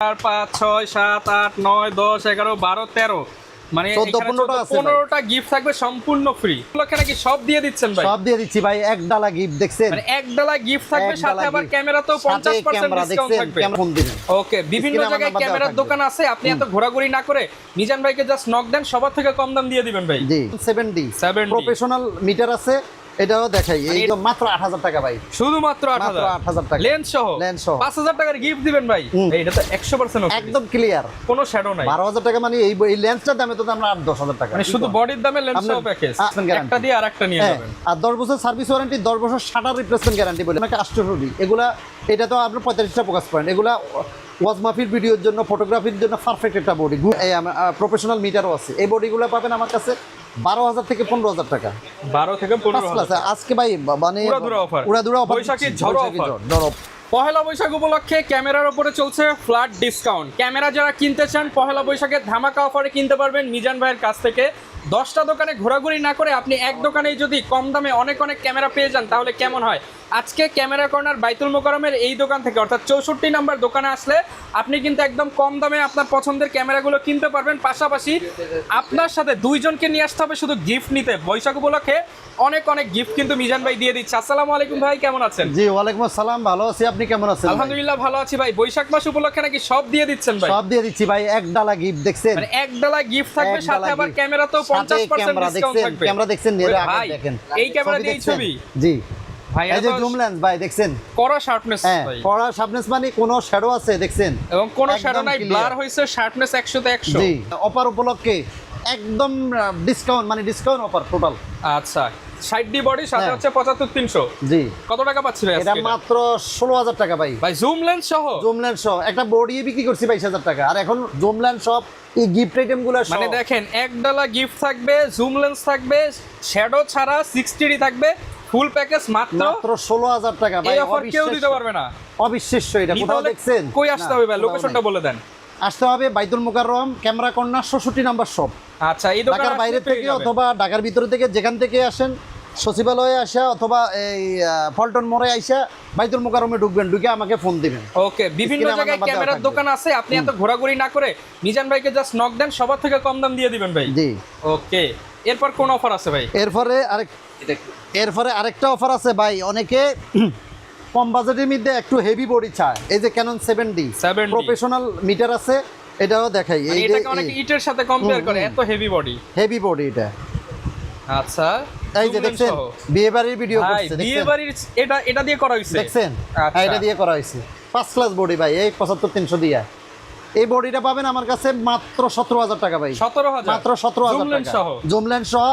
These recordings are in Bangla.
4 5 6 7 8 9 10 11 12 13 মানে 15টা গিফট থাকবে সম্পূর্ণ ফ্রি। এখানে কি সব দিয়ে দিচ্ছেন ভাই? সব দিয়ে দিচ্ছি ভাই, এক ডালা গিফট দেখছেন, মানে এক ডালা গিফট থাকবে, সাথে আবার ক্যামেরাতেও 50% ডিসকাউন্ট থাকবে। ওকে, বিভিন্ন জায়গায় ক্যামেরার দোকান আছে, আপনি এত ঘোরাঘুরি না করে মিজান ভাইকে জাস্ট নক দেন, সবার থেকে কম দাম দিয়ে দিবেন ভাই। জি 70 প্রফেশনাল মিটার আছে, এটাও দেখাই, এই তো মাত্র 8000 টাকা ভাই, শুধুমাত্র 8000 টাকা লেন্স সহ 5000 টাকার গিফট দিবেন ভাই। এটা তো 100% একদম ক্লিয়ার, কোনো শ্যাডো নাই। 12000 টাকা মানে এই লেন্সটার দামে তো আমরা 8-10,000 টাকা, মানে শুধু বডির দামে লেন্স সহ প্যাকেজ, একটা দিয়ে আরেকটা নিয়ে যাবেন। আর 10 বছর সার্ভিস ওয়ারেন্টি, 10 বছর শাটার রিপ্লেসমেন্ট গ্যারান্টি বলে আমাকে 800 এগুলা, এটা তো আপনার 45টা ফোকাস পয়েন্ট, এগুলা ওয়াজ মাহফিল ভিডিওর জন্য, ফটোগ্রাফির জন্য পারফেক্ট একটা বডি। প্রফেশনাল মিটারও আছে, এই বডিগুলো পাবেন আমার কাছে 12,000 থেকে 15,000 টাকা, 12 থেকে 15,000 আজকে ভাই মানে উড়াধুরা অফার, বৈশাখী ঝড় অফার। পহেলা বৈশাখ উপলক্ষে ক্যামেরার উপরে চলছে ফ্ল্যাট ডিসকাউন্ট। ক্যামেরা যারা কিনতে চান পহেলা বৈশাখের ধামাকা অফারে কিনতে পারবেন মিজান ভাইয়ের কাছ থেকে। 10টা দোকানে ঘোরাঘুরি না করে আপনি এক দোকানেই যদি কম দামে অনেক ক্যামেরা পেয়ে যান তাহলে কেমন হয়? আজকে ক্যামেরা কর্নার বাইতুল মোকাররমের এই দোকান থেকে, অর্থাৎ 64 নাম্বার দোকানে আসলে আপনি কিন্তু একদম কম দামে আপনার পছন্দের ক্যামেরাগুলো কিনতে পারবেন। পাশাপাশি আপনার সাথে দুইজনকে নিয়ে আসতে হবে শুধু গিফট নিতে। বৈশাখ উপলক্ষে অনেক গিফট কিন্তু মিজান ভাই দিয়ে দিচ্ছে। আসসালামু আলাইকুম ভাই, কেমন আছেন? জি ওয়ালাইকুম আসসালাম, ভালো আছি, আপনি কেমন আছেন? আলহামদুলিল্লাহ ভালো আছি ভাই। বৈশাখ মাস উপলক্ষে নাকি সব দিয়ে দিচ্ছেন ভাই? সব দিয়ে দিচ্ছি ভাই, এক ডালা গিফট দেখছেন, মানে এক ডালা গিফট থাকবে, সাথে আবার ক্যামেরাতেও 50% ডিসকাউন্ট থাকবে। ক্যামেরা দেখছেন, নেড়ে আগে ভাই দেখেন, এই ক্যামেরা দিয়ে ছবি। জি ভাই এই যে জুম লেন্স ভাই দেখছেন, কড়া শার্পনেস ভাই, কড়া শার্পনেস মানে কোনো শ্যাডো আছে দেখছেন, এবং কোনো শ্যাডো নাই, ব্লার হইছে, শার্পনেস 100 তে 100। জি অফার উপলক্ষে একদম ডিসকাউন্ট, মানে ডিসকাউন্ট অফার টোটাল। আচ্ছা 60 বডি সাথে হচ্ছে 75-300। জি কত টাকা পাচ্ছি ভাই এটা? আজকে মাত্র 16,000 টাকা ভাই। ভাই জুম লেন্স সহ, জুম লেন্স সহ একটা বডি বিক্রি করছি 22,000 টাকা, আর এখন জুম লেন্স সব এই গিফট আইটেম গুলো সহ, মানে দেখেন এক ডালা গিফট থাকবে, জুম লেন্স থাকবে, শ্যাডো ছাড়া 60 থাকবে, ফুল প্যাকেজ মাত্র 16,000 টাকা ভাই। এই অফার কেউ দিতে পারবে না, অবিশ্বাস্য। এটা কোথাও দেখছেন? কই আসতে হবে ভাই? লোকেশনটা বলে দেন। আসতে হবে Baitul Mukarram camera corner 66 number shop. আচ্ছা এই দোকান ঢাকার বাইরে থেকে অথবা ঢাকার ভিতরে থেকে যেখান থেকে আসেন, সচিবালয়ে আসা অথবা এই ফলটন মোড়ে আইসা বাইতুল মোকাররমে ঢুকবেন, ঢুকে আমাকে ফোন দিবেন। ওকে, বিভিন্ন জায়গায় ক্যামেরার দোকান আছে, আপনি এত ঘোরাঘুরি না করে মিজান ভাইকে জাস্ট নক দেন, সবার থেকে কম দাম দিয়ে দিবেন ভাই। জি ওকে, এরপর কোন অফার আছে ভাই? এরপরে আরেকটা অফার আছে ভাই। অনেকে কম বাজেটের মধ্যে একটু হেভি বডি চায়, এই যে ক্যানন 70 প্রফেশনাল মিটার আছে, এটাও দেখাই। এই যে এটাকে অনেকে ইটের সাথে কম্পেয়ার করে, এত হেভি বডি। হেভি বডি এটা। আচ্ছা এই যে দেখছেন বিয়ে বাড়ির ভিডিও করছে, দেখছেন বিয়ে বাড়ির এটা দিয়ে করা হইছে, দেখছেন? আচ্ছা এটা দিয়ে করা হইছে, ফার্স্ট ক্লাস বডি ভাই, এই 75-300 দিয়া। এই বডিটা পাবেন আমার কাছে মাত্র 17,000 টাকা ভাই। 17,000 মাত্র 17,000 টাকা জুম লেন্স সহ,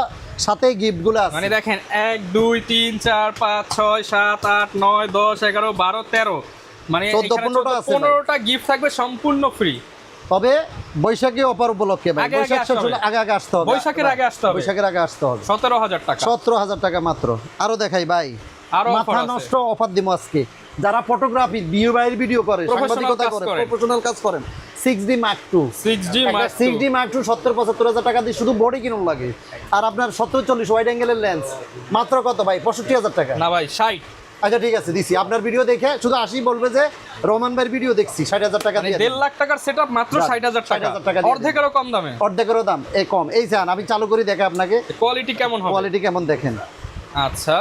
সাথে গিফট গুলো আছে। মানে দেখেন 1 2 3 4 5 6 7 8 9 10 11 12 13 মানে 15টা গিফট থাকবে সম্পূর্ণ ফ্রি। তবে বৈশাখী অফার উপলক্ষে ভাই, আগে আসতে হবে, বৈশাখের আগে আসতে হবে, বৈশাখের আগে আসতে হবে। 17,000 টাকা, 17,000 টাকা মাত্র। আরো দেখাই ভাই, মাথা নষ্ট অফার দিব আজকে। যারা ফটোগ্রাফি বিয়ে বাড়ির ভিডিও করে, সাংবাদিকতা করে, প্রফেশনাল কাজ করেন, 6D Mark II 6D Mark II 70-75,000 টাকা দিয়ে শুধু বডি কিনুন লাগে। আর আপনার 70-40 ওয়াইড অ্যাঙ্গেলের লেন্স মাত্র কত ভাই? 65,000 টাকা। না ভাই 60। আচ্ছা ঠিক আছে, দিছি। আপনার ভিডিও দেখে শুধু 80 বলবে যে রহমান ভাইয়ের ভিডিও দেখছি, 60,000 টাকা দিয়ে। 1.5 লাখ টাকার সেটআপ মাত্র 60,000 টাকা, অর্ধেকেরও কম দামে। অর্ধেকেরও দাম এই কম। এই যান আমি চালু করে দেখে আপনাকে কোয়ালিটি কেমন হবে, কোয়ালিটি কেমন দেখেন। আচ্ছা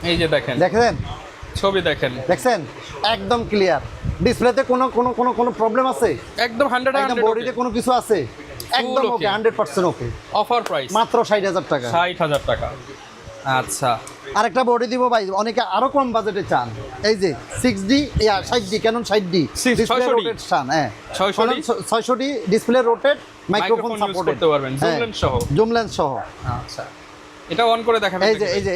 এই যে দেখেন, দেখেন ছবি দেখেন, দেখছেন একদম ক্লিয়ার। ডিসপ্লেতে কোনো প্রবলেম আছে? একদম 100 বডিতে কোনো কিছু আছে? একদম ওকে, 100% ওকে। অফার প্রাইস মাত্র 60,000 টাকা। 60,000 টাকা। আচ্ছা আরেকটা বডি দিব ভাই, অনেকে আরো কম বাজেটে চান। এই যে 6D 60D Canon 60D display rotate চান, হ্যাঁ 660 ডিসপ্লে রোটেট, মাইক্রোফোন সাপোর্ট করতে পারবেন, জুম লেন্স সহ, জুম লেন্স সহ। আচ্ছা এটা অন করে দেখাবেন।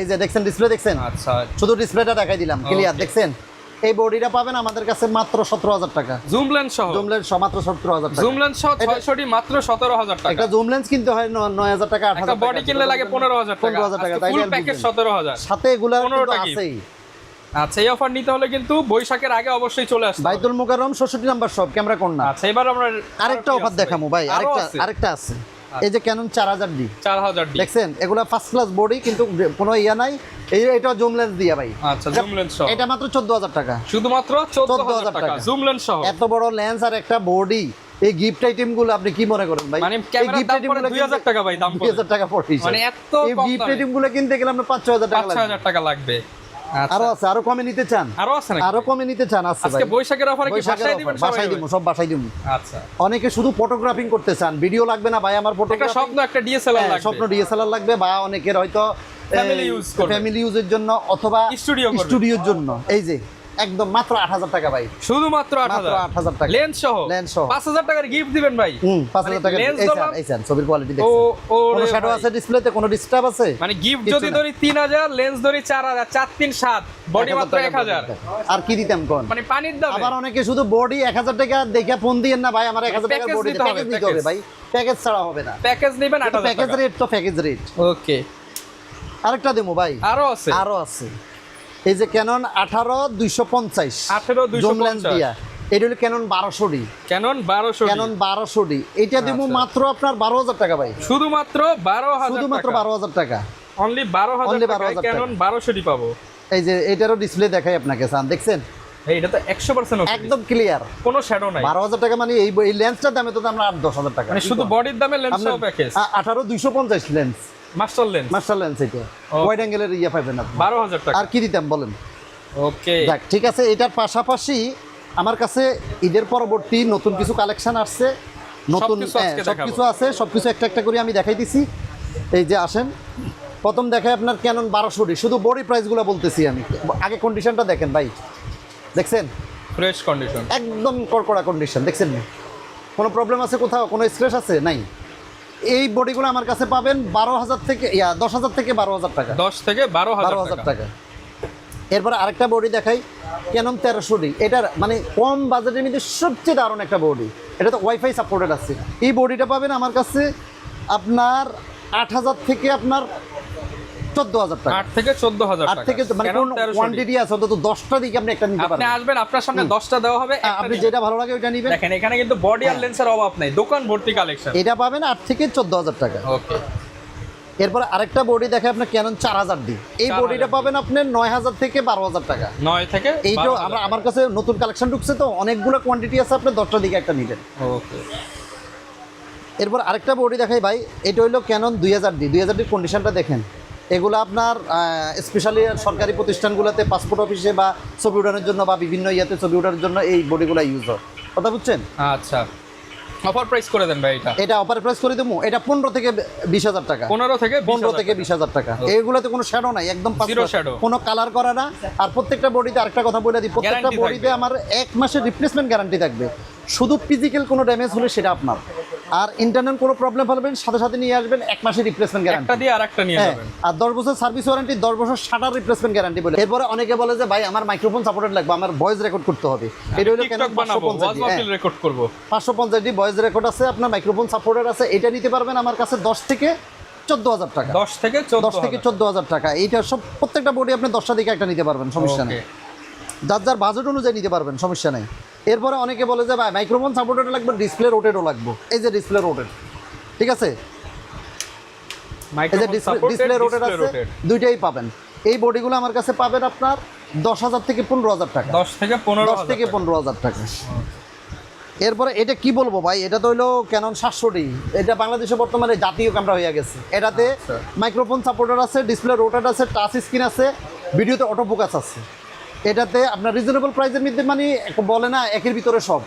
এই যে দেখছেন ডিসপ্লে, দেখছেন? আচ্ছা শুধু ডিসপ্লেটা দেখাই দিলাম, ক্লিয়ার দেখছেন? এই বডিটা পাবেন আমাদের কাছে মাত্র 17,000 টাকা। জুম লেন্স সহ, জুম লেন্স সহ মাত্র 17,000 টাকা। জুম লেন্স সহ 660 মাত্র 17,000 টাকা। একটা জুম লেন্স কিনতে হয় 9,000 টাকা, 8,000 টাকা। একটা বডি কিনলে লাগে 15,000 টাকা। 15,000 টাকা, তাই ফুল প্যাকেজ 17,000, সাথে এগুলা কিন্তু আছেই। আচ্ছা এই অফার নিতে হলে কিন্তু বৈশাখের আগে অবশ্যই চলে আসতে হবে। Baitul Mukarram 66 number shop, camera corner. আচ্ছা এবার আমরা আরেকটা অফার দেখামু ভাই, আরেকটা আছে। এই যে ক্যানন 4000D 4000D দেখছেন, এগুলা ফার্স্ট ক্লাস বডি, কিন্তু কোনো ইয়া নাই। এটা জুম লেন্স দিয়া ভাই। আচ্ছা, জুম লেন্স সহ এটা মাত্র 14000 টাকা, শুধুমাত্র 14000 টাকা জুম লেন্স সহ। এত বড় লেন্স আর একটা বডি, এই গিফট আইটেম গুলো আপনি কি মনে করেন ভাই? মানে ক্যামেরার দাম পড়ে 2000 টাকা ভাই, দাম পড়ে 2000 টাকা পড়ে। মানে এত এই কম গিফট দামে আইটেম গুলো কিনতে গেলে আপনার 5-6000 টাকা লাগবে। 5000 টাকা লাগবে। আরো আছে, আরো কমে নিতে চান? আরো আছে নাকি? আরো কমে নিতে চান? আছে ভাই। আজকে বৈশাখের অফারে কি বৈশাখের বাসায় দিবেন? offer, বাসায় দিব, সব বাসায় দিব। আচ্ছা, অনেকে শুধু ফটোগ্রাফিং করতে চান, ভিডিও লাগবে না ভাই আমার একটা ফটোগ্রাফি, স্বপ্ন, একটা ডিএসএলআর লাগবে, স্বপ্ন ডিএসএলআর লাগবে, বা অনেকের হয়তো ফ্যামিলি ইউজ করবে, ফ্যামিলি ইউজের জন্য, অথবা স্টুডিওর জন্য। এই যে একদম মাত্র 8000 টাকা ভাই, শুধুমাত্র মাত্র 8000 টাকা লেন্স সহ। লেন্স সহ 5000 টাকার গিফট দিবেন ভাই। 5000 টাকা। এই স্যার ছবির কোয়ালিটি দেখছেন, কোনো শ্যাডো আছে ডিসপ্লেতে, কোনো ডিস্টার্ব আছে? মানে গিফট যদি ধরি 3000, লেন্স ধরি 4000, 4 3 7, বডি মাত্র 1000। আর কি দিতাম কোন? মানে পানির দামে। আবার অনেকে শুধু বডি 1000 টাকা দেখে ফোন দিয়েন না ভাই, আমার 1000 টাকা বডি প্যাকেজ দিতে হবে ভাই, প্যাকেজ ছাড়া হবে না। প্যাকেজ নেবেন 8000 টাকা, প্যাকেজ রেট তো প্যাকেজ রেট। ওকে, আরেকটা দেবো ভাই, আরো আছে, আরো আছে। এই যে ক্যানন 18250 জুম লেন্স দিয়া, এটা হলো Canon 1200D, Canon 1200, Canon 1200D, এটা দেবো মাত্র আপনার 12000 টাকা ভাই, শুধুমাত্র 12000, শুধুমাত্র 12000 টাকা, অনলি 12000 টাকা ক্যানন 1200D পাবো। এই যে এটারও ডিসপ্লে দেখাই আপনাকে, সান দেখছেন? এই এটা তো 100% একদম ক্লিয়ার, কোনো শ্যাডো নাই। 12000 টাকা মানে এই লেন্সটার দামে তো আমরা 8-10,000 টাকা, মানে শুধু বডির দামে লেন্স সহ package. 18250 lens, master lens, master lens, এটা ওয়াইড অ্যাঙ্গেলের ইয়া পাবেন আপনি 12000 টাকা। আর কি দিতাম বলেন? ওকে, যাক ঠিক আছে। এটার পাশাপাশি আমার কাছে ঈদের পরবর্তী নতুন কিছু কালেকশন আসছে, নতুন সবকিছু আছে, সবকিছু একটা একটা করে আমি দেখাই দিছি। এই যে আসেন, প্রথম দেখাই আপনার ক্যানন 1200D, শুধু বডি প্রাইসগুলো বলতেছি আমি, আগে কন্ডিশনটা দেখেন ভাই, দেখছেন? ফ্রেশ কন্ডিশন, একদম কড়কড়া কন্ডিশন, দেখছেন? কোনো প্রবলেম আছে কোথাও? কোনো স্ক্র্যাচ আছে? নাই। এই বডিগুলো আমার কাছে পাবেন 12000 থেকে 10000 থেকে 12000 টাকা, 10 থেকে 12000 টাকা। এরপরে আরেকটা বডি দেখাই, ক্যানন 1300D, এটার মানে কম বাজেটের মধ্যে সবচেয়ে দারুণ একটা বডি, এটা তো ওয়াইফাই সাপোর্টেড আছে। এই বডিটা পাবেন আমার কাছে আপনার 8000 থেকে আপনার 14000 টাকা, 8 থেকে 14000 টাকা, 8 থেকে মানে কোন কোয়ান্টিটি আছে অন্তত 10টা দিকে আপনি একটা নিতে পারবেন। আপনি আসবেন, আপনার সামনে 10টা দেওয়া হবে, আপনি যেটা ভালো লাগে ওইটা নেবেন। দেখেন এখানে কিন্তু বডি আর লেন্সের অভাব নাই, দোকান ভর্তি কালেকশন। এটা পাবেন 8 থেকে 14000 টাকা। ওকে, এরপর আরেকটা বডি দেখে আপনার ক্যানন 4000D, এই বডিটা পাবেন আপনি 9000 থেকে 12000 টাকা। 9 থেকে এইটা আমার কাছে নতুন কালেকশন ঢুকছে তো, অনেকগুলো কোয়ান্টিটি আছে, আপনি 10টা দিকে একটা নেবেন। ওকে, এরপর আরেকটা বডি দেখাই ভাই, এটা হলো ক্যানন 2000D কন্ডিশনটা দেখেন। এগুলো আপনার স্পেশালি সরকারি প্রতিষ্ঠানগুলোতে, পাসপোর্ট অফিসে বা ছবি উঠানোর জন্য বা বিভিন্ন ইয়াতে ছবি ওঠানোর জন্য এই বডিগুলো ইউজ হয়, কথা বুঝছেন? আচ্ছা, অফার প্রাইস করে দেন ভাই। এটা অফার প্রাইস করে দেবো, এটা 15 থেকে 20000 টাকা, 15 থেকে 20000 টাকা। এইগুলোতে কোনো শ্যাডো নাই, একদম জিরো শ্যাডো, কোনো কালার করা না। আর প্রত্যেকটা বডিতে আরেকটা কথা বলে দিই, প্রত্যেকটা বডিতে আমার 1 মাসের রিপ্লেসমেন্ট গ্যারান্টি থাকবে। শুধু ফিজিক্যাল কোনো ড্যামেজ হলে সেটা আপনার, আর ইন্টারনাল কোনো প্রবলেম হলে সাথে সাথে নিয়ে আসবেন, 1 মাসের রিপ্লেসমেন্ট গ্যারান্টি, একটা দিয়ে আরেকটা নিয়ে যাবেন। আর 10 বছর সার্ভিস ওয়ারেন্টি, 10 বছর শাটার রিপ্লেসমেন্ট গ্যারান্টি বলে। এরপরে অনেকে বলে যে ভাই আমার মাইক্রোফোন সাপোর্টেড লাগবে, আমার ভয়েস রেকর্ড করতে হবে, এটা হলো কেন 550 রেকর্ড করব, 550 ভয়েস রেকর্ড আছে, আপনার মাইক্রোফোন সাপোর্টেড আছে, এটা নিতে পারবেন আমার কাছে 10 থেকে 14000 টাকা, 10 থেকে 14000 টাকা। এইটা সব প্রত্যেকটা বডি আপনি 10টা দিকে একটা নিতে পারবেন, সমস্যা নেই, যার যার বাজেট অনুযায়ী নিতে পারবেন, সমস্যা নেই। এরপরে অনেকে বলে যে ভাই মাইক্রোফোন সাপোর্টেড লাগবে, ডিসপ্লে রোটেটও লাগবে, এই যে ডিসপ্লে রোটেট, ঠিক আছে? এই যে ডিসপ্লে রোটেট আছে, দুইটাই পাবেন। এই বডিগুলো আমার কাছে পাবেন আপনার 10000 থেকে 15000 টাকা, 10 থেকে 15000 টাকা। এরপরে এটা কি বলবো ভাই, এটা তো হলো ক্যানন 700D, এটা বাংলাদেশে বর্তমানে জাতীয় ক্যামেরা হয়ে গেছে। এটাতে মাইক্রোফোন সাপোর্টার আছে, ডিসপ্লে রোটেট আছে, টাচ স্ক্রিন আছে, ভিডিওতে অটো ফোকাস আছে। এটাতে আপনার রিজনেবল প্রাইসের মধ্যে মানে বলে না একের ভিতরে সব,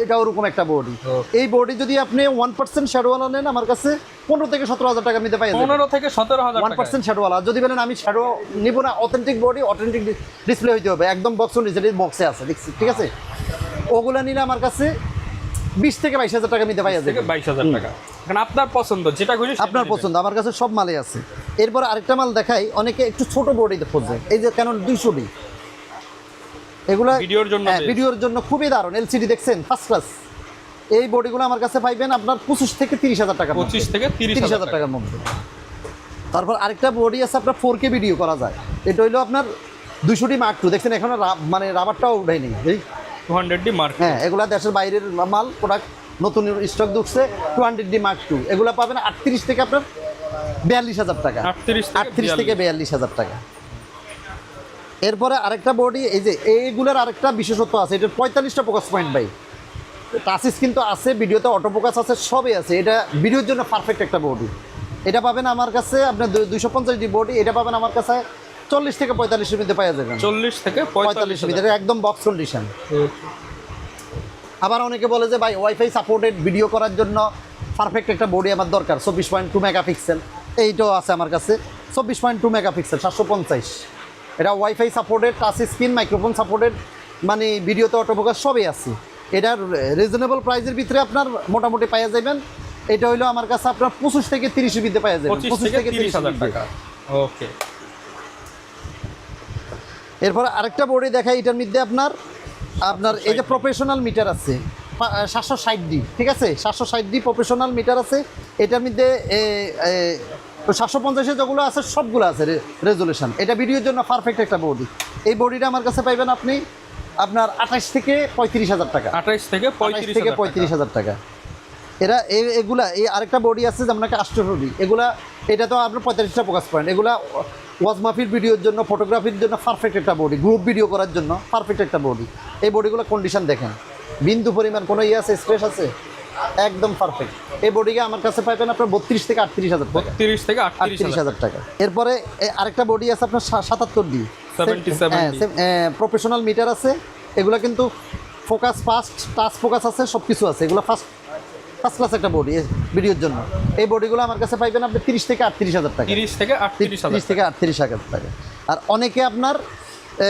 এটা ওরকম একটা বডি। এই বডি যদি আপনি 1% শ্যাডোওয়ালা নেন আমার কাছে 15 থেকে 17000 টাকা নিতে পাই, 15 থেকে 17000 টাকা 1% শ্যাডোওয়ালা। যদি বলেন আমি শ্যাডো নিব না, অথেন্টিক বডি, অথেন্টিক ডিসপ্লে হইতে হবে, একদম বক্সে আছে, দেখছি, ঠিক আছে? ওগুলা নিলে আমার কাছে 20 থেকে 22000 টাকা নিতে পাই, 22000 টাকা। এখন আপনার পছন্দ, যেটা খুশি আপনার পছন্দ, আমার কাছে সব মালই আছে। এরপর আরেকটা মাল দেখাই, অনেকে একটু ছোট বডিতে খোঁজে, এই যে ক্যানন 200D, এগুলা ভিডিওর জন্য খুবই দারুণ। এলসিডি দেখছেন, ফার্স্ট ক্লাস। এই বডিগুলো আমার কাছে পাইবেন আপনার 25 থেকে 30000 টাকা, 25 থেকে 30000 টাকার মধ্যে। তারপর আরেকটা বডি আছে আপনার 4K ভিডিও করা যায়, এটা হইলো আপনার 200D Mark II, দেখছেন এখনো মানে রাবারটাও উঠাই নেই, এই 200D Mark II। হ্যাঁ, এগুলা দেশের বাইরের মাল, প্রোডাক্ট নতুন স্টক ঢুকছে 200D Mark II, এগুলো পাবেন 38 থেকে আপনার 42,000 টাকা, 38 থেকে 42,000 টাকা। এরপরে আরেকটা বডি, এই যে এইগুলোর আরেকটা বিশেষত্ব আছে, এটার 45টা ফোকাস পয়েন্ট ভাই, টাচিস কিন্তু আছে, ভিডিওতে অটো ফোকাস আছে, সবই আছে। এটা ভিডিওর জন্য পারফেক্ট একটা বডি। এটা পাবেন আমার কাছে আপনার 250D বডি, এটা পাবেন আমার কাছে 40 থেকে 45 মধ্যে পাওয়া যাবে, 40 থেকে 45 ভিতরে একদম বক্স কন্ডিশন। আবার অনেকে বলে যে ভাই ওয়াইফাই সাপোর্টেড ভিডিও করার জন্য পারফেক্ট একটা বডি আমার দরকার, 24.2 মেগাপিক্সেল, এইটাও আছে আমার কাছে 24.2 মেগাপিক্সেল 750। এটা wifi supported, touch screen, microphone supported, মানে ভিডিওতে অটোফোকাস সবই আছে। এটার রিজনেবল প্রাইসের ভিতরে আপনার মোটামুটি পাওয়া যাবেন। এটা হইলো আমার কাছে আপনার 25 থেকে 30 মধ্যে পাওয়া যাবে, 25 থেকে 30,000 টাকা। ওকে, এরপর আরেকটা বডি দেখাই, এটার মধ্যে আপনার এই যে প্রফেশনাল মিটার আছে 760D, ঠিক আছে, 760D প্রফেশনাল মিটার আছে। এটার মধ্যে 750 যেগুলো আছে সবগুলো আছে রেজুলেশন। এটা ভিডিওর জন্য পারফেক্ট একটা বডি। এই বডিটা আমার কাছে পাইবেন আপনি আপনার 28 থেকে 35,000 টাকা, 28 থেকে 35,000 টাকা। এরা এগুলা এই আরেকটা বডি আছে যেমন একটা 800D, এগুলা এটা তো আপনার 45টা ফোকাস পয়েন্ট। এগুলা ওয়াজ মাহফিল ভিডিওর জন্য, ফটোগ্রাফির জন্য পারফেক্ট একটা বডি, গ্রুপ ভিডিও করার জন্য পারফেক্ট একটা বডি। এই বডিগুলো কন্ডিশন দেখেন, বিন্দু পরিমাণ কোনো আছে, স্ট্রেস আছে, একদম পারফেক্ট। এই বডিকে আমার কাছে পাইবেন আপনার 32 থেকে 38,000 টাকা, 32 থেকে 38,000 টাকা। এরপরে আরেকটা বডি আছে আপনার 77D, 77D প্রফেশনাল মিটার আছে। এগুলো কিন্তু ফোকাস ফাস্ট, টাচ ফোকাস আছে, সব কিছু আছে। এগুলো ফার্স্ট ক্লাস একটা বডি ভিডিওর জন্য। এই বডিগুলো আমার কাছে পাইবেন আপনি 30 থেকে 38,000 টাকা, 30 থেকে 38,000 টাকা। আর অনেকে আপনার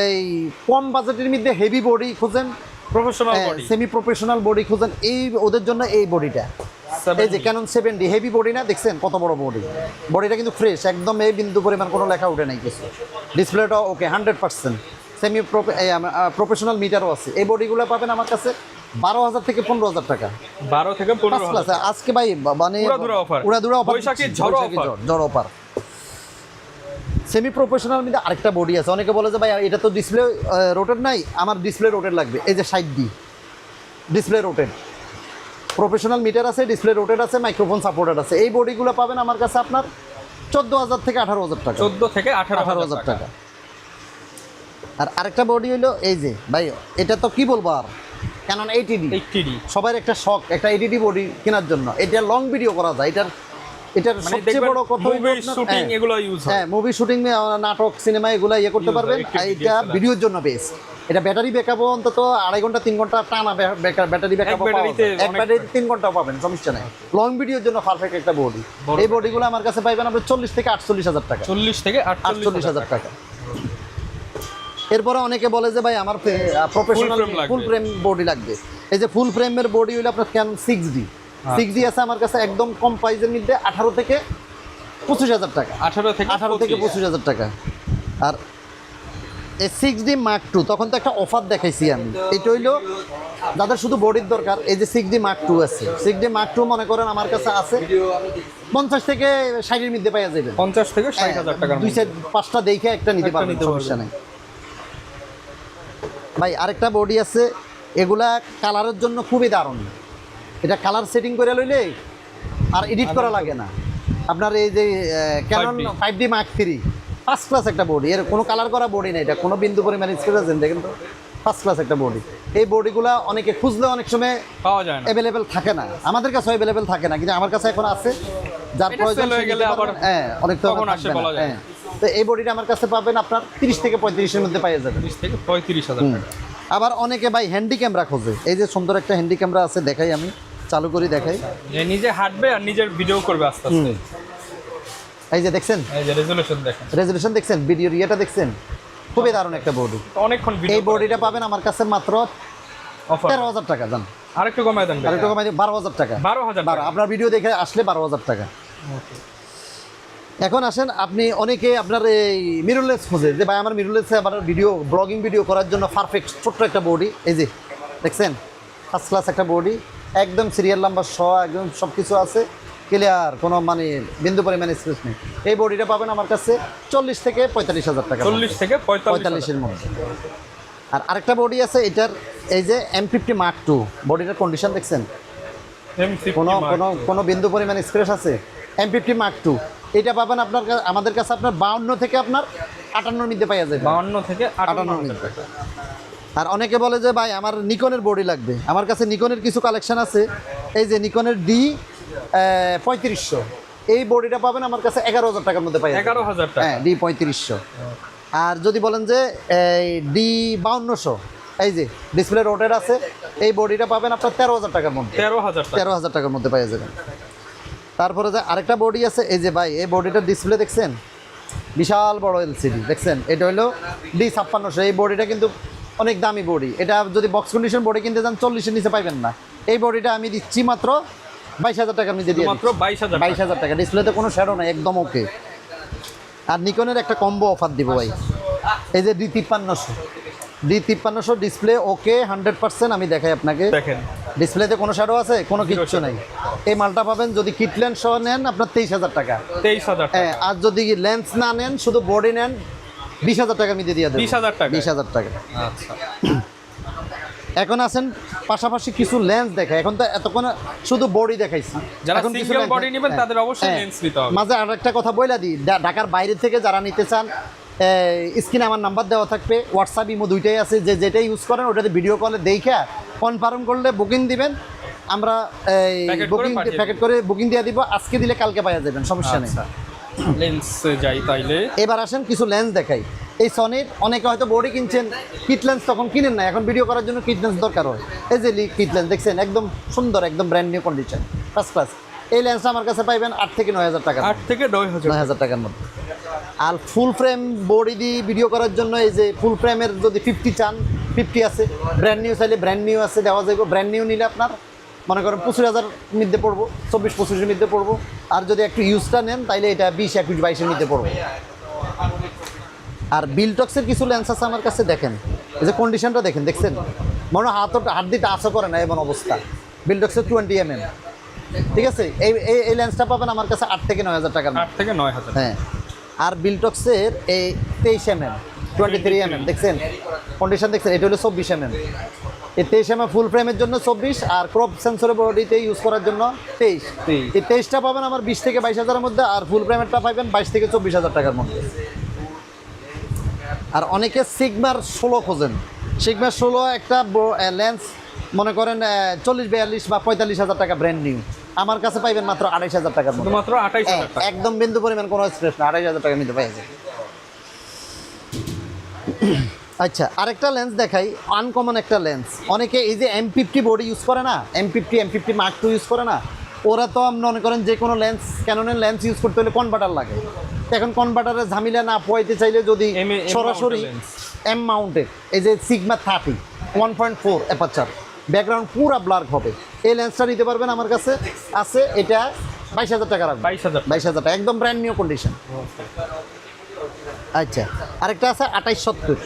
এই কম বাজেটের মধ্যে হেভি বডি খোঁজেন, professional body, semi professional body খোঁজেন, এই ওদের জন্য এই বডিটা। এই যে ক্যানন 7D হেভি বডি না, দেখছেন কত বড় বডি, বডিটা কিন্তু ফ্রেশ একদম, এই বিন্দু পরিমাণ কোনো লেখা উঠে নাই কিছু, ডিসপ্লেটাও ওকে 100%, সেমি প্রফেশনাল মিটারও আছে। এই বডিগুলো পাবেন আমার কাছে 12,000 থেকে 15,000 টাকা, 12 থেকে 15,000। আজকে ভাই মানে উড়াধুরা অফার, ঝড় অফার। সেমি প্রফেশনাল মধ্যে আরেকটা বডি আছে। অনেকে বলে যে ভাই এটা তো ডিসপ্লে রোটেট নাই, আমার ডিসপ্লে রোটেট লাগবে। এই যে 60D display rotate, professional metre আছে, ডিসপ্লে রোটেট আছে, মাইক্রোফোন সাপোর্টেড আছে। এই বডিগুলো পাবেন আমার কাছে আপনার 14,000 থেকে 18,000 টাকা, 14 থেকে 18,000 টাকা। আর আরেকটা বডি হলো এই যে ভাই, এটা তো কি বলবো আর, ক্যানন 80D সবার একটা শখ, একটা 80D বডি কেনার জন্য। এটা লং ভিডিও করা যায়, এটার সবচেয়ে বড় কথা মুভি শুটিং এগুলো ইউজ হয়, হ্যাঁ মুভি শুটিং, নাটক, সিনেমা এগুলো করতে পারবেন। এটা ভিডিওর জন্য বেস্ট। এটা ব্যাটারি ব্যাকআপ অন্তত 2.5 ঘন্টা 3 ঘন্টা টানা ব্যাটারি ব্যাকআপ পাবেন, এক ব্যাটারি 3 ঘন্টা পাবেন, সমস্যা নাই। লং ভিডিওর জন্য পারফেক্ট একটা বডি। এই বডিগুলো আমার কাছে পাইবেন আপনি 40 থেকে 48,000 টাকা, 40 থেকে 48,000 টাকা। এরপরে অনেকে বলে যে ভাই আমার প্রফেশনাল ফুল ফ্রেম বডি লাগবে। এই যে ফুল ফ্রেমের বডি হইলো আপনার ক্যানন 6D আছে আমার কাছে একদম কম প্রাইসের মধ্যে 18 থেকে 25,000 টাকা, 18 থেকে 25,000 টাকা। আর এই 6D Mark II তখন তো একটা অফার দেখাইছি আমি, এটা হইলো যাদের শুধু বডির দরকার। এই যে 6D Mark II আছে, 6D Mark II মনে করেন আমার কাছে আছে 50 থেকে 60 এর মধ্যে পাওয়া যাবে, 50 থেকে 60,000 টাকা। 2-5টা দেখে একটা নিতে পারবেন, সমস্যা নেই ভাই। আরেকটা বডি আছে, এগুলা কালারের জন্য খুবই দারুণ। এটা কালার সেটিং করে লইলে আর এডিট করা লাগে না। আপনার এই যে Canon 5D Mark III first class একটা বডি, এর কোনো কালার করা বডি নেই, এটা কোনো বিন্দু পরিমাণ স্ক্র্যাচ আছে দেখেন তো, ফার্স্ট ক্লাস একটা বডি। এই বডিগুলো অনেকে খুঁজলে অনেক সময় পাওয়া যায় না, অ্যাভেলেবেল থাকে না, আমাদের কাছে অ্যাভেলেবেল থাকে না, কিন্তু আমার কাছে এখন আছে। যার প্রয়োজন হয়ে গেলে আবার অনেক তো আসে বলা যায়। তো এই বডিটা আমার কাছে পাবেন আপনার 30 থেকে 35 এর মধ্যে পাওয়া যাবে, 30 থেকে 35,000 টাকা। আবার অনেকে ভাই হ্যান্ডি ক্যামেরা খোঁজে। এই যে সুন্দর একটা হ্যান্ডি ক্যামেরা আছে, দেখাই আমি, চালু করি দেখাই, যে নিজে হাঁটবে আর নিজের ভিডিও করবে আস্তে আস্তে। এই যে দেখছেন, এই যে রেজোলিউশন দেখছেন, ভিডিওর ইয়েটা দেখছেন, খুবই দারুণ একটা বডি। অনেকক্ষণ ভিডিও। এই বডিটা পাবেন আমার কাছে মাত্র 13,000 টাকা। জান আরেকটু কমায় দেন, আরেকটু কমাই 12,000 টাকা, 12,000 আপনার ভিডিও দেখে আসলে 12,000 টাকা। এখন আসেন, আপনি অনেকে আপনার এই মিররলেস খোঁজে যে ভাই আমার মিররলেসে আবার ভিডিও ব্লগিং ভিডিও করার জন্য পারফেক্ট ছোট্ট একটা বডি। এই যে দেখছেন, ফার্স্ট ক্লাস একটা বডি, একদম সিরিয়াল নাম্বার সহ একদম সব কিছু আছে, ক্লিয়ার, কোনো মানে বিন্দু পরিমাণ স্পেস নেই। এই বডিটা পাবেন আমার কাছে 40 থেকে 45,000 টাকা, 40 থেকে 45 এর মধ্যে। আর আরেকটা বডি আছে এটার, এই যে M50 Mark II বডিটার কন্ডিশন দেখছেন, কোনো বিন্দু পরিমাণ স্ক্র্যাচ আছে। M50 Mark II এটা পাবেন আপনার আমাদের কাছে আপনার 52 থেকে আপনার 58 মধ্যে পাওয়া যায়। 52 থেকে 58 মধ্যে। আর অনেকে বলে যে ভাই আমার নিকনের বডি লাগবে, আমার কাছে নিকনের কিছু কালেকশন আছে। এই যে নিকনের D3500 এই বডিটা পাবেন আমার কাছে 11,000 টাকার মধ্যে পাই। 11,000 টাকা। হ্যাঁ, D3500। আর যদি বলেন যে এই D5200 এই যে ডিসপ্লে রোটেড আছে, এই বডিটা পাবেন আপনার 13,000 টাকার মধ্যে। 13,000 টাকার মধ্যে পাই যাবেন। তারপরে যে আরেকটা বডি আছে, এই যে ভাই এই বডিটার ডিসপ্লে দেখছেন, বিশাল বড় এলসিডি দেখছেন, এটা হলো D5600। এই বডিটা কিন্তু অনেক দামি বডি। এটা যদি বক্স কন্ডিশন বডি কিনতে যান 40-এর নিচে পাইবেন না। এই বডিটা আমি দিচ্ছি মাত্র 22,000 টাকার মধ্যে দিয়ে, মাত্র 22,000 টাকা। ডিসপ্লেতে কোনো শ্যাডো নাই, একদম ওকে। আর নিকনের একটা কম্বো অফার দিব ভাই, এই যে D5300 ডিসপ্লে ওকে 100%। আমি দেখাই আপনাকে, দেখেন ডিসপ্লেতে কোনো শ্যাডো আছে, কোনো কিচ্ছু নাই। এই মালটা পাবেন যদি কিট লেন্স সহ নেন আপনার 23,000 টাকা। 23,000 হ্যাঁ, আর যদি লেন্স না নেন শুধু বডি নেন 20,000 টাকা মধ্যে দিয়ে দেবেন। 20,000 টাকা। 20,000 টাকা। আচ্ছা, এখন আছেন পাশাপাশি কিছু লেন্স দেখায়। এখন তো এতক্ষণ শুধু বডি দেখাইছি, যারা এখন সিঙ্গেল বডি নেবেন তাদের অবশ্যই লেন্স নিতে হবে। মাঝে আরেকটা কথা বইলা দিই, ঢাকার বাইরে থেকে যারা নিতে চান স্ক্রিনে আমার নাম্বার দেওয়া থাকবে, হোয়াটসঅ্যাপ ইমো দুইটাই আছে। যে যেটা ইউজ করেন ওটাতে ভিডিও কলে দেখে কনফার্ম করলে বুকিং দিবেন, আমরা বুকিং প্যাকেট করে বুকিং দিয়ে দিব। আজকে দিলে কালকে পাওয়া যাবেন, সমস্যা নেই। লেন্স যাই তাইলে এবার আসেন কিছু লেন্স দেখাই। এই সনির অনেকে হয়তো বডি কিনছেন, কিট লেন্স তখন কিনেন না, এখন ভিডিও করার জন্য কিট লেন্স দরকার হয়। এই যে কিট লেন্স দেখছেন, একদম সুন্দর, একদম brand new condition, first class. এই লেন্সটা আমার কাছে পাইবেন 8 থেকে 9,000 টাকা। 8 থেকে 9,000 টাকার মধ্যে। আর ফুল ফ্রেম বডি দিয়ে ভিডিও করার জন্য এই যে ফুল ফ্রেমের যদি 50 চান 50 আছে, ব্র্যান্ড নিউ চাইলে ব্র্যান্ড নিউ আছে, দেওয়া যাবে। ব্র্যান্ড নিউ নিলে আপনার মনে করেন 25,000 মধ্যে পড়বো, 24-25-এর মধ্যে পড়বো। আর যদি একটু ইউজটা নেন তাইলে এটা 20-21-22-এর মধ্যে পড়বো। আর বিলটক্সের কিছু লেন্স আছে আমার কাছে, দেখেন এই যে কন্ডিশনটা দেখেন, দেখছেন মনে হাত দিতে আসা করে না এমন অবস্থা। বিলটক্সের 20mm, ঠিক আছে। এই লেন্সটা পাবেন আমার কাছে 8 থেকে 9,000 টাকা। 8 থেকে 9,000। হ্যাঁ, আর বিলটক্সের এই 23mm 23mm দেখছেন কন্ডিশন, দেখছেন এটা হলো 24mm। এই 23mm ফুল ফ্রেমের জন্য 24, আর ক্রপ সেন্সরের বডিতে ইউজ করার জন্য 23। এই 23টা পাবেন আমার 20 থেকে 22,000-এর মধ্যে, আর ফুল ফ্রেমেরটা পাবেন 22 থেকে 24,000 টাকার মধ্যে। আর অনেকে সিগমার 16 খোঁজেন। সিগমার 16 একটা লেন্স মনে করেন 40-42 বা 45,000 টাকা ব্র্যান্ড নিউ, আমার কাছে পাইবেন মাত্র 28,000 টাকার মধ্যে। মাত্র 28,000 টাকা, একদম বিন্দু পরিমাণ কোনো স্ক্র্যাচ না, 28,000 টাকা নিতে পাই যায়। আচ্ছা, আরেকটা লেন্স দেখাই, আনকমন একটা লেন্স। অনেকে এই যে M50 বডি ইউজ করে না, M50 Mark II ইউজ করে না, ওরা তো মনে করেন যে কোনো লেন্স, ক্যাননের লেন্স ইউজ করতে হলে কনভার্টার লাগে। এখন কনভার্টারের ঝামেলা না পোয়াইতে চাইলে যদি সরাসরি M মাউন্টেড এই যে সিগমা 30 1.4 অ্যাপারচার, ব্যাকগ্রাউন্ড পুরো ব্লার হবে, এই লেন্সটা নিতে পারবেন আমার কাছে আছে। এটা 22,000 টাকা রাখবেন। 22,000 টাকা, একদম ব্র্যান্ড নিউ কন্ডিশন। আচ্ছা, আরেকটা আছে 2870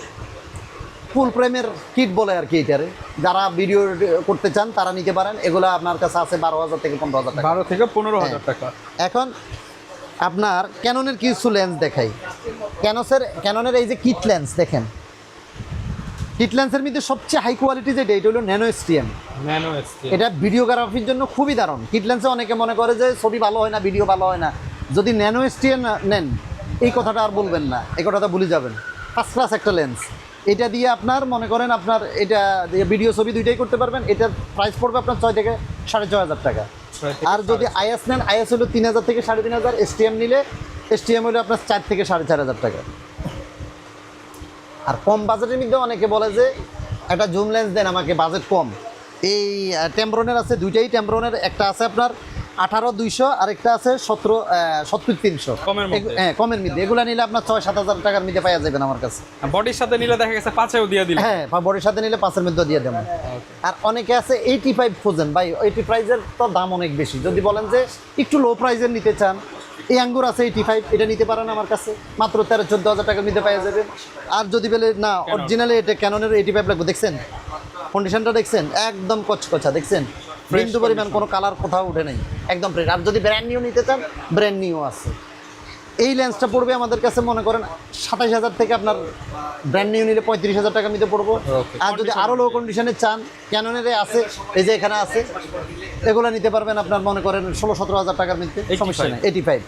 ফুল ফ্রেমের কিট বলে আর কি। এটারে যারা ভিডিও করতে চান তারা নিতে পারেন। এগুলো আপনার কাছে আছে 12,000 থেকে 15,000 টাকা। 12 থেকে 15,000 টাকা। এখন আপনার ক্যাননের কিছু লেন্স দেখাই। ক্যাননের এই যে কিট লেন্স দেখেন, কিট লেন্সের মধ্যে সবচেয়ে হাই কোয়ালিটি যেটা, এটা হলো ন্যানো এসটিএম। এটা ভিডিওগ্রাফির জন্য খুবই দারুণ। কিট লেন্সে অনেকে মনে করে যে ছবি ভালো হয় না, ভিডিও ভালো হয় না। যদি ন্যানো এসটিএম নেন এই কথাটা আর বলবেন না, এই কথাটা ভুলে যাবেন। ফার্স্ট ক্লাস একটা লেন্স। এটা দিয়ে আপনার মনে করেন আপনার এটা ভিডিও ছবি দুইটাই করতে পারবেন। এটার প্রাইস পড়বে আপনার 6 থেকে 6,500 টাকা। আর যদি আইএস নেন, আইএস হলো 3,000 থেকে 3,500। এসটিএম নিলে এসটিএম হলো আপনার 4 থেকে 4,500 টাকা। আর কম বাজেটের মধ্যে অনেকে বলে যে একটা জুম লেন্স দেন আমাকে, বাজেট কম। এই টেম্ব্রনের আছে দুইটাই, টেম্ব্রনের একটা আছে আপনার 18,200 আর একটা আছে 70-300 হ্যাঁ কমের মধ্যে। এগুলো নিলে আপনার 6-7,000 টাকার মধ্যে পাওয়া যাবেন আমার কাছে। বডির সাথে নিলে দেখা গেছে 5-এও দিয়ে দিলে, হ্যাঁ বডির সাথে নিলে 5-এর মধ্যে দিয়ে দেবেন। আর অনেকে আছে 85 খোঁজেন ভাই, 80 প্রাইজের তো দাম অনেক বেশি। যদি বলেন যে একটু লো প্রাইজের নিতে চান, এই আঙ্গুর আছে 85, এটা নিতে পারেন আমার কাছে মাত্র 13-14,000 টাকার মধ্যে পাওয়া যাবে। আর যদি বলে না অরিজিনালি এটা ক্যাননের 85 লাগবে, দেখছেন কন্ডিশনটা দেখছেন একদম কচকচা, দেখছেন বিন্দু পরিমাণ কোনো কালার কোথাও উঠে নেই, একদম ফ্রেশ। আর যদি ব্র্যান্ড নিউ নিতে চান, ব্র্যান্ড নিউ আছে। এই লেন্সটা পড়বে আমাদের কাছে মনে করেন ২৭,০০০ থেকে আপনার ব্র্যান্ড নিউ নিলে ৩৫,০০০ টাকা মধ্যে পড়বো। আর যদি আরও লো কন্ডিশনে চান, ক্যাননের আছে, এই যে এখানে আছে, এগুলো নিতে পারবেন আপনার মনে করেন ১৬-১৭,০০০ টাকার মধ্যে, সমস্যা নেই। 85।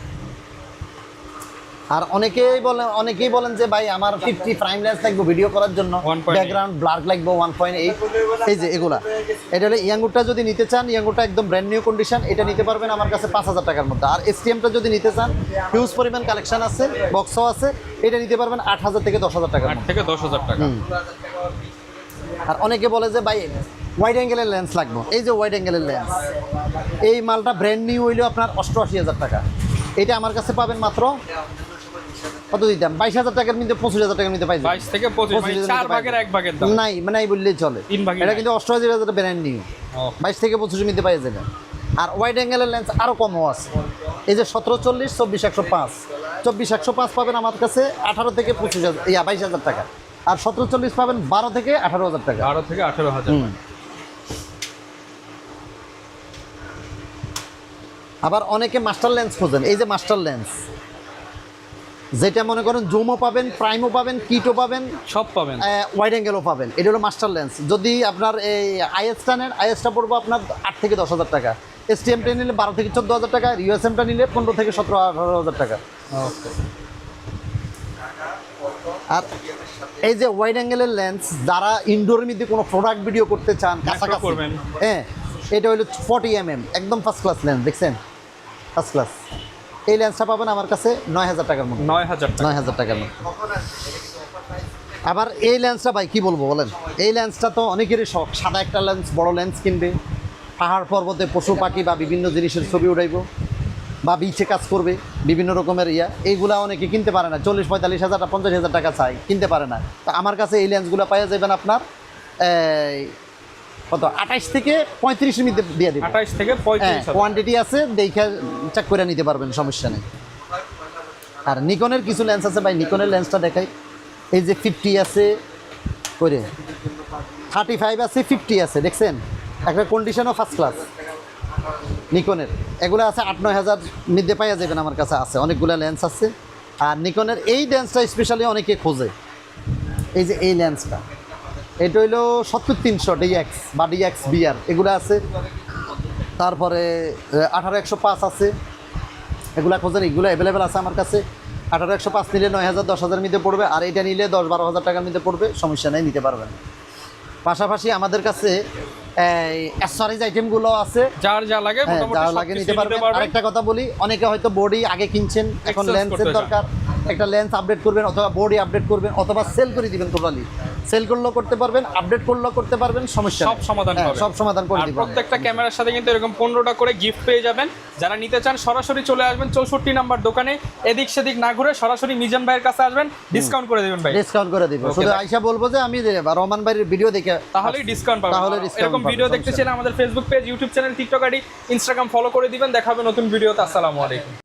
আর অনেকেই বলেন যে ভাই আমার 50 প্রাইম লেন্স লাগবে ভিডিও করার জন্য, ব্যাকগ্রাউন্ড ব্লার লাগবে 1.8, এই যে এগুলা। এটা হলে ইয়াঙ্গুরটা যদি নিতে চান, ইয়াঙ্গুরটা একদম ব্র্যান্ড নিউ কন্ডিশন, এটা নিতে পারবেন আমার কাছে ৫,০০০ টাকার মধ্যে। আর এসটিএমটা যদি নিতে চান, হিউজ পরিমাণ কালেকশন আছে, বক্সও আছে, এটা নিতে পারবেন ৮,০০০ থেকে ১০,০০০ টাকা। ৮ থেকে ১০,০০০ টাকা। আর অনেকে বলে যে ভাই ওয়াইড অ্যাঙ্গেলের লেন্স লাগবে, এই যে ওয়াইড অ্যাঙ্গেলের লেন্স, এই মালটা ব্র্যান্ড নিউ হইলেও আপনার ৮৮,০০০ টাকা। এটা আমার কাছে পাবেন মাত্র কত দিতাম, ২২,০০০ টাকার মধ্যে, ২৫,০০০ টাকার মধ্যে পাই যাবেন। ২২ থেকে ২৫, মানে ৪ ভাগের ১ ভাগের দাম নাই, মানে এই বললেই চলে। ৩ ভাগের এটা কিন্তু ৮৮,০০০ ব্র্যান্ড নিউ, ২২ থেকে ২৫ মধ্যে পাই যাবেন। আর ওয়াইড অ্যাঙ্গেলের লেন্স আরও কমও আছে, এই যে ১৭-৪০, ২৪-১০৫, ২৪-১০৫ পাবেন আমার কাছে ১৮ থেকে ২২,০০০ টাকা। আর ১৭-৪০ পাবেন ১২ থেকে ১৮,০০০ টাকা। ১২ থেকে ১৮,০০০। আবার অনেকে মাস্টার লেন্স খোঁজেন, এই যে মাস্টার লেন্স, যেটা মনে করেন জুমও পাবেন, প্রাইমও পাবেন, কিটও পাবেন, সব পাবেন, ওয়াইড অ্যাঙ্গেলও পাবেন। এটা হলো মাস্টার লেন্স। যদি আপনার এই আইএসটা নেন, আইএসটা পড়বো আপনার ৮ থেকে ১০,০০০ টাকা, এসটিএমটা নিলে ১২ থেকে ১৪,০০০ টাকা, ইউএসএমটা নিলে ১৫ থেকে ১৭-১৮,০০০ টাকা। আর এই যে ওয়াইড অ্যাঙ্গেলের লেন্স, যারা ইনডোরের মধ্যে কোনো প্রোডাক্ট ভিডিও করতে চান কাছাকাছি, হ্যাঁ, এটা হলো 40mm, একদম ফার্স্ট ক্লাস লেন্স, দেখছেন, ফার্স্ট ক্লাস। এই লেন্সটা পাবেন আমার কাছে ৯,০০০ টাকার মধ্যে, ৯,০০০ টাকার মধ্যে। আবার এই লেন্সটা ভাই কি বলবো বলেন, এই লেন্সটা তো অনেকেরই শখ, সাদা একটা লেন্স, বড় লেন্স কিনবে, পাহাড় পর্বতে পশু পাখি বা বিভিন্ন জিনিসের ছবি উঠাইব, বা বিচে কাজ করবে, বিভিন্ন রকমের এইগুলা অনেকে কিনতে পারে না, ৪০-৪৫,০০০ ৫০,০০০ টাকা চাই, কিনতে পারে না। তো আমার কাছে এই লেন্সগুলো পাওয়া যাবেন আপনার কত ২৮ থেকে ৩৫-এর মধ্যে দিয়ে দেবেন। ২৮ থেকে ৩৫, কোয়ান্টিটি আছে, দেখে চেক করে নিতে পারবেন, সমস্যা নেই। আর নিকনের কিছু লেন্স আছে ভাই, নিকনের লেন্সটা দেখাই, এই যে 50 আছে করে, 35 আছে, 50 আছে, দেখছেন, একটা কন্ডিশনও ফার্স্ট ক্লাস নিকনের। এগুলো আছে ৮-৯,০০০ মধ্যে পাইয়া যাবেন, আমার কাছে আছে অনেকগুলো লেন্স আছে। আর নিকনের এই লেন্সটা স্পেশালি অনেকে খোঁজে, এই যে এই লেন্সটা, এটা হইলো ৭০-৩০০ ডিএক্স বা ডিএক্স বিআর, এগুলো আছে। তারপরে ১৮-১০৫ আছে, এগুলা খোঁজেন, এগুলো অ্যাভেলেবেল আছে আমার কাছে। ১৮-১০৫ নিলে ৯,০০০ ১০,০০০ মধ্যে পড়বে, আর এটা নিলে ১০-১২,০০০ টাকার মধ্যে পড়বে, সমস্যা নেই, নিতে পারবেন। পাশাপাশি আমাদের কাছে অ্যাকসেসরিজ আইটেমগুলো আছে, যার যা লাগে যা লাগে নিতে পারবেন। আরেকটা কথা বলি, অনেকে হয়তো বডি আগে কিনছেন, এখন লেন্সের দরকার, একটা লেন্স আপডেট করবেন, অথবা বডি আপডেট করবেন, অথবা সেল করে দিবেন, টোটালি সেল করলেও করতে পারবেন, আপডেট করলেও করতে পারবেন, সমস্যা সব সমাধান পাবেন, সব সমাধান করে দিবেন। প্রত্যেকটা ক্যামেরার সাথে কিন্তু এরকম 15টা করে গিফট পেয়ে যাবেন। যারা নিতে চান সরাসরি চলে আসবেন 64 নাম্বার দোকানে, এদিক সেদিক না ঘুরে সরাসরি মিজান ভাইয়ের কাছে আসবেন, ডিসকাউন্ট করে দিবেন ভাই, ডিসকাউন্ট করে দিব। শুধু আইসা বলবো যে আমি রহমান ভাইয়ের ভিডিও দেখে, তাহলেই ডিসকাউন্ট পাবেন। এরকম ভিডিও দেখতে চাইলে আমাদের Facebook page, YouTube channel, TikTok ID, Instagram follow করে দিবেন। দেখা হবে নতুন ভিডিওতে। আসসালামু আলাইকুম।